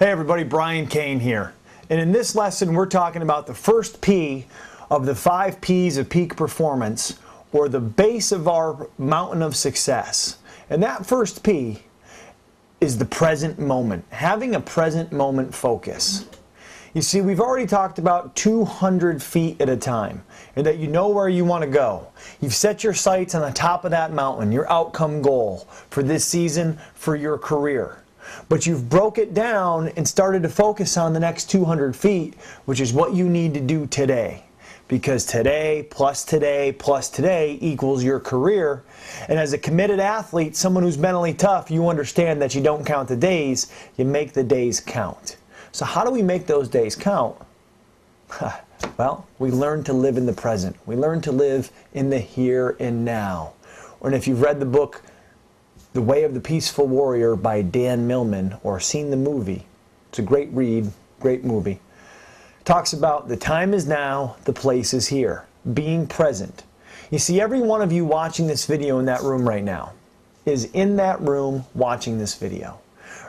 Hey everybody, Brian Kane here. And in this lesson, we're talking about the first P of the 5 Ps of peak performance, or the base of our mountain of success. And that first P is the present moment, having a present moment focus. You see, we've already talked about 200 feet at a time, and that you know where you want to go. You've set your sights on the top of that mountain, your outcome goal for this season, for your career. But you've broke it down and started to focus on the next 200 feet, which is what you need to do today. Because today plus today plus today equals your career. And as a committed athlete, someone who's mentally tough, you understand that you don't count the days, you make the days count. So how do we make those days count? Well, we learn to live in the present. We learn to live in the here and now. And if you've read the book, The Way of the Peaceful Warrior by Dan Millman, or seen the movie, it's a great read, great movie. It talks about the time is now, the place is here, being present. You see, every one of you watching this video in that room right now is in that room watching this video.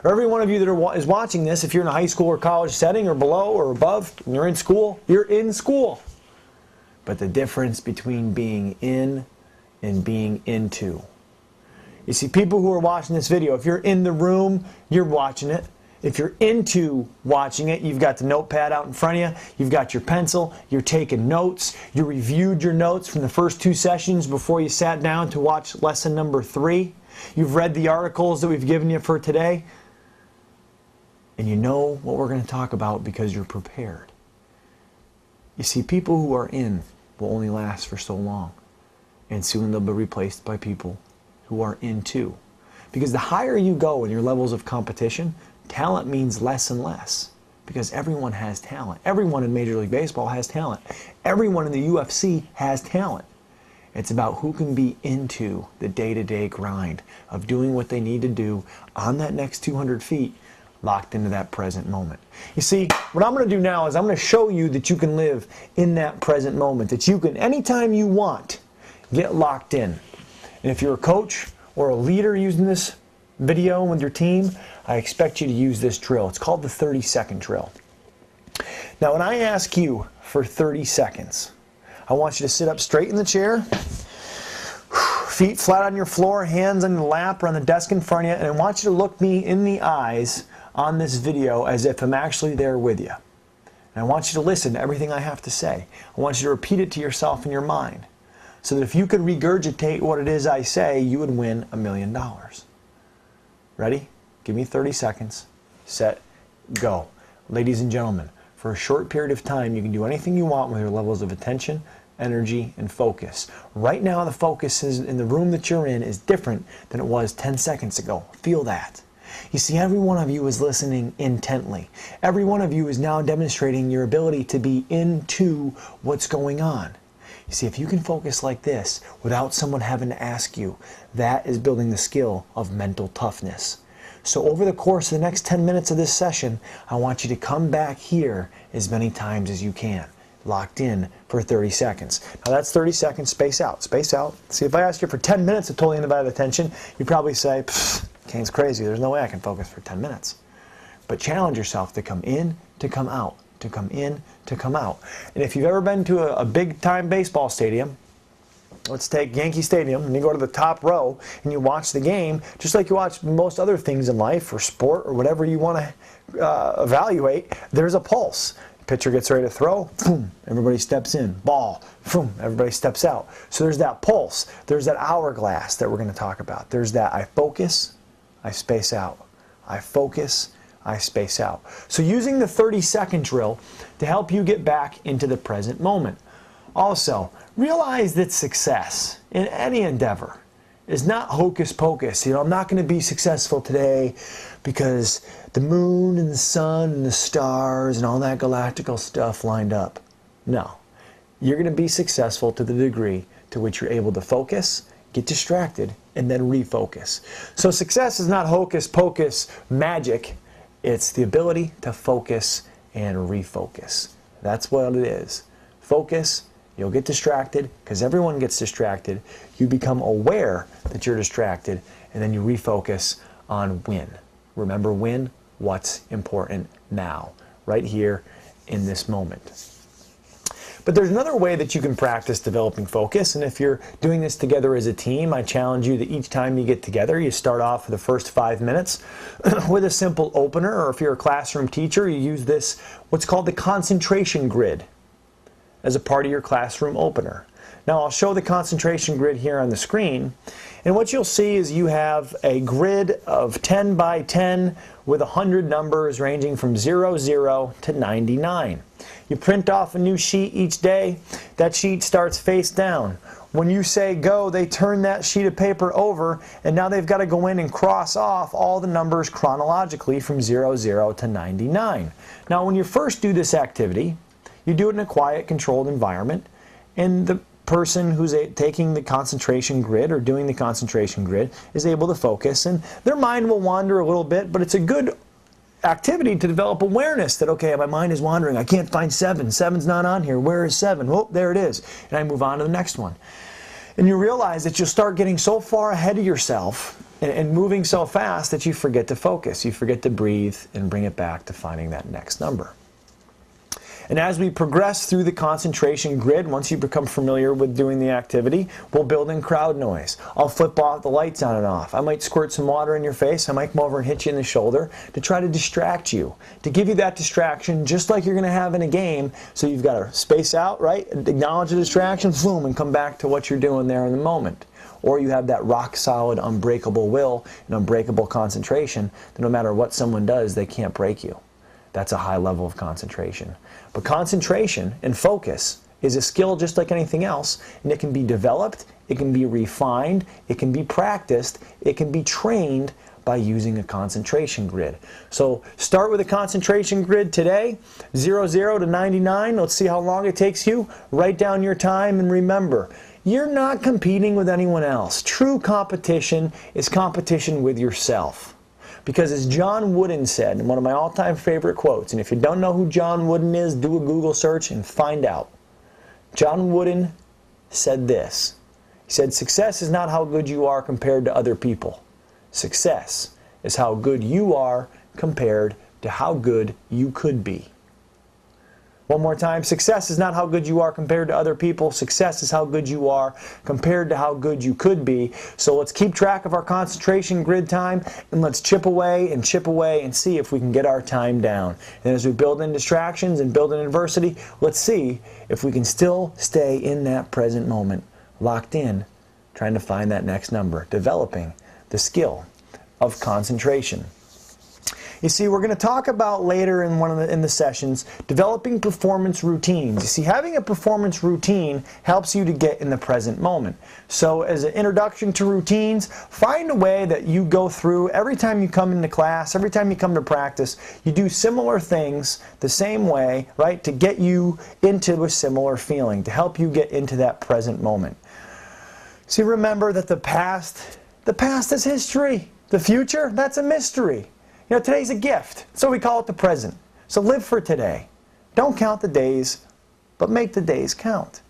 Or every one of you that is watching this, if you're in a high school or college setting or below or above, and you're in school, you're in school. But the difference between being in and being into. You see, people who are watching this video, if you're in the room, you're watching it. If you're into watching it, you've got the notepad out in front of you, you've got your pencil, you're taking notes, you reviewed your notes from the first 2 sessions before you sat down to watch lesson number 3. You've read the articles that we've given you for today. And you know what we're going to talk about because you're prepared. You see, people who are in will only last for so long. And soon they'll be replaced by people who are into. Because the higher you go in your levels of competition, talent means less and less. Because everyone has talent. Everyone in Major League Baseball has talent. Everyone in the UFC has talent. It's about who can be into the day-to-day grind of doing what they need to do on that next 200 feet, locked into that present moment. You see, what I'm going to do now is I'm going to show you that you can live in that present moment, that you can, anytime you want, get locked in. And if you're a coach or a leader using this video with your team, I expect you to use this drill. It's called the 30-second drill. Now, when I ask you for 30 seconds, I want you to sit up straight in the chair, feet flat on your floor, hands on your lap or on the desk in front of you, and I want you to look me in the eyes on this video as if I'm actually there with you. And I want you to listen to everything I have to say. I want you to repeat it to yourself in your mind, so that if you could regurgitate what it is I say, you would win $1 million. Ready? Give me 30 seconds. Set, go. Ladies and gentlemen, for a short period of time, you can do anything you want with your levels of attention, energy, and focus. Right now, the focus in the room that you're in is different than it was 10 seconds ago. Feel that. You see, every one of you is listening intently. Every one of you is now demonstrating your ability to be into what's going on. You see, if you can focus like this without someone having to ask you, that is building the skill of mental toughness. So over the course of the next 10 minutes of this session, I want you to come back here as many times as you can, locked in for 30 seconds. Now that's 30 seconds, space out, space out. See, if I asked you for 10 minutes of totally undivided attention, you'd probably say, Kane's crazy, there's no way I can focus for 10 minutes. But challenge yourself to come in, to come out, to come in, to come out. And if you've ever been to a big-time baseball stadium, let's take Yankee Stadium, and you go to the top row and you watch the game, just like you watch most other things in life or sport or whatever you want to evaluate, there's a pulse. Pitcher gets ready to throw, boom, everybody steps in. Ball, boom, everybody steps out. So there's that pulse. There's that hourglass that we're going to talk about. There's that I focus, I space out. I focus, I space out. So using the 30-second drill to help you get back into the present moment. Also, realize that success in any endeavor is not hocus pocus. You know, I'm not going to be successful today because the moon and the sun and the stars and all that galactical stuff lined up. No. You're going to be successful to the degree to which you're able to focus, get distracted, and then refocus. So success is not hocus pocus magic. It's the ability to focus and refocus. That's what it is. Focus, you'll get distracted, because everyone gets distracted. You become aware that you're distracted, and then you refocus on win. Remember, win what's important now, right here in this moment. But there's another way that you can practice developing focus, and if you're doing this together as a team, I challenge you that each time you get together, you start off for the first 5 minutes with a simple opener, or if you're a classroom teacher, you use this, what's called the concentration grid, as a part of your classroom opener. Now I'll show the concentration grid here on the screen, and what you'll see is you have a grid of 10 by 10 with 100 numbers ranging from 00 to 99. You print off a new sheet each day. That sheet starts face down. When you say go, they turn that sheet of paper over, and now they've got to go in and cross off all the numbers chronologically from 00 to 99. Now when you first do this activity, you do it in a quiet, controlled environment, and the person who's taking the concentration grid or doing the concentration grid is able to focus, and their mind will wander a little bit, but it's a good activity to develop awareness that, okay, my mind is wandering, I can't find 7, 7's not on here, where is 7? Oh, there it is, and I move on to the next one. And you realize that you'll start getting so far ahead of yourself and moving so fast that you forget to focus, you forget to breathe and bring it back to finding that next number. And as we progress through the concentration grid, once you become familiar with doing the activity, we'll build in crowd noise. I'll flip off the lights on and off. I might squirt some water in your face. I might come over and hit you in the shoulder to try to distract you, to give you that distraction just like you're going to have in a game. So you've got to space out, right? Acknowledge the distraction, boom, and come back to what you're doing there in the moment. Or you have that rock solid, unbreakable will and unbreakable concentration that no matter what someone does, they can't break you. That's a high level of concentration. But concentration and focus is a skill just like anything else, and it can be developed, it can be refined, it can be practiced, it can be trained by using a concentration grid. So start with a concentration grid today, 00 to 99. Let's see how long it takes you. Write down your time, and remember, you're not competing with anyone else. True competition is competition with yourself. Because as John Wooden said, in one of my all-time favorite quotes, and if you don't know who John Wooden is, do a Google search and find out. John Wooden said this. He said, "Success is not how good you are compared to other people. Success is how good you are compared to how good you could be." One more time, success is not how good you are compared to other people. Success is how good you are compared to how good you could be. So let's keep track of our concentration grid time, and let's chip away and see if we can get our time down. And as we build in distractions and build in adversity, let's see if we can still stay in that present moment, locked in, trying to find that next number, developing the skill of concentration. You see, we're going to talk about later in the sessions developing performance routines. You see, having a performance routine helps you to get in the present moment. So as an introduction to routines, find a way that you go through every time you come into class, every time you come to practice, you do similar things the same way, right, to get you into a similar feeling, to help you get into that present moment. See, remember that the past is history. The future, that's a mystery. You know, today's a gift, so we call it the present. So live for today. Don't count the days, but make the days count.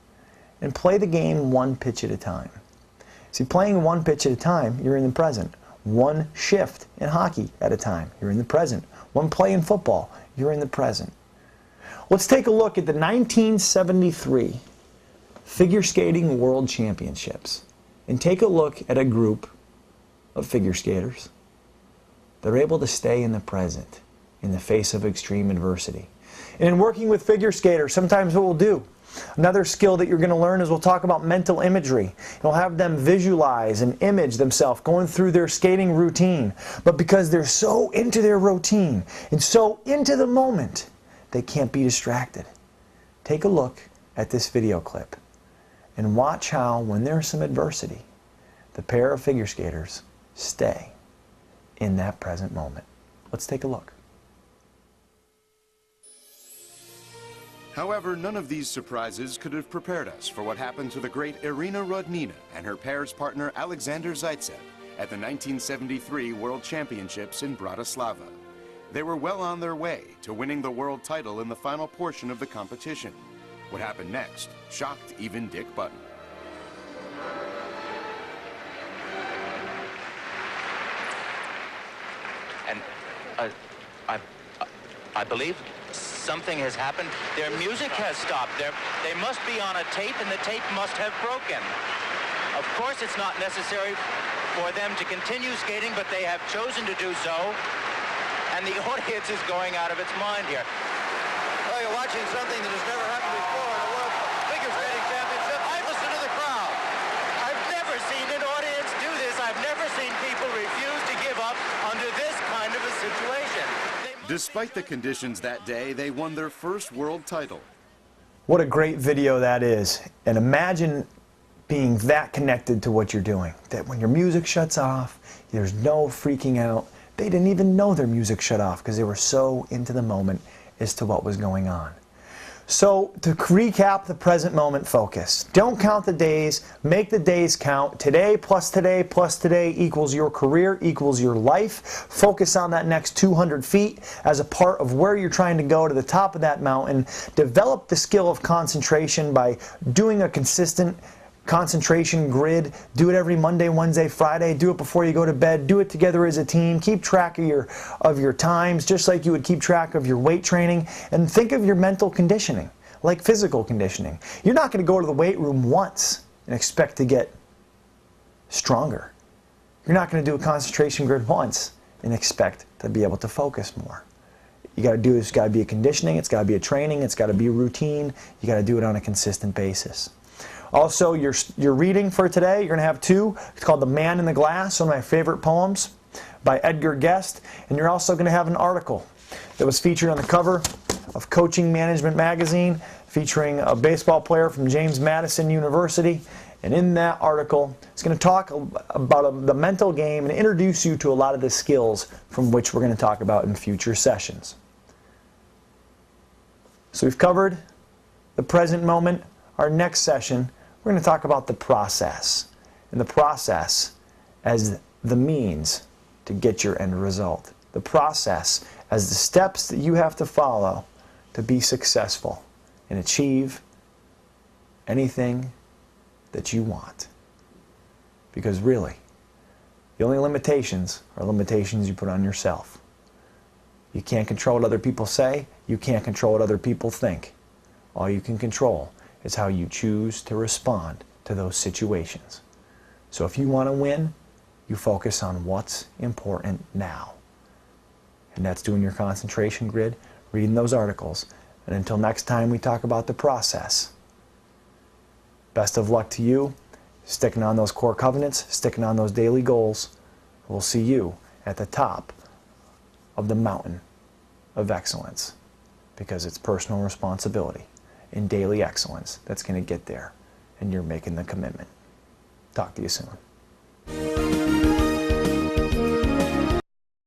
And play the game one pitch at a time. See, playing one pitch at a time, you're in the present. One shift in hockey at a time, you're in the present. One play in football, you're in the present. Let's take a look at the 1973 Figure Skating World Championships and take a look at a group of figure skaters. They're able to stay in the present in the face of extreme adversity. And in working with figure skaters, sometimes what we'll do, another skill that you're going to learn is we'll talk about mental imagery. We'll have them visualize and image themselves going through their skating routine. But because they're so into their routine and so into the moment, they can't be distracted. Take a look at this video clip and watch how, when there's some adversity, the pair of figure skaters stay in that present moment. Let's take a look. However, none of these surprises could have prepared us for what happened to the great Irina Rodnina and her pair's partner Alexander Zaitsev at the 1973 World Championships in Bratislava. They were well on their way to winning the world title in the final portion of the competition. What happened next shocked even Dick Button. And I believe something has happened. Their music has stopped. They must be on a tape, and the tape must have broken. Of course, it's not necessary for them to continue skating, but they have chosen to do so, and the audience is going out of its mind here. Well, you're watching something that has never happened before in a World Figure Skating Championship. I listen to the crowd. I've never seen an audience do this. I've never seen people refuse to give up under this kind of a situation. Despite the conditions that day, they won their first world title. What a great video that is. And imagine being that connected to what you're doing. That when your music shuts off, there's no freaking out. They didn't even know their music shut off because they were so into the moment as to what was going on. So to recap the present moment focus, don't count the days, make the days count. Today plus today equals your career, equals your life. Focus on that next 200 feet as a part of where you're trying to go to the top of that mountain. Develop the skill of concentration by doing a consistent concentration grid. Do it every Monday, Wednesday, Friday. Do it before you go to bed. Do it together as a team. Keep track of your times, just like you would keep track of your weight training. And think of your mental conditioning, like physical conditioning. You're not going to go to the weight room once and expect to get stronger. You're not going to do a concentration grid once and expect to be able to focus more. You got to do is, it's got to be a conditioning, it's got to be a training, it's got to be a routine. You got to do it on a consistent basis. Also, your reading for today, you're going to have two. It's called The Man in the Glass, one of my favorite poems by Edgar Guest. And you're also going to have an article that was featured on the cover of Coaching Management magazine, featuring a baseball player from James Madison University. And in that article, it's going to talk about the mental game and introduce you to a lot of the skills from which we're going to talk about in future sessions. So we've covered the present moment. Our next session, we're going to talk about the process, and the process as the means to get your end result. The process as the steps that you have to follow to be successful and achieve anything that you want. Because really, the only limitations are limitations you put on yourself. You can't control what other people say. You can't control what other people think. All you can control is how you choose to respond to those situations. So if you want to win, you focus on what's important now. And that's doing your concentration grid, reading those articles. And until next time we talk about the process, best of luck to you, sticking on those core covenants, sticking on those daily goals. We'll see you at the top of the mountain of excellence, because it's personal responsibility in daily excellence that's going to get there, and you're making the commitment. Talk to you soon.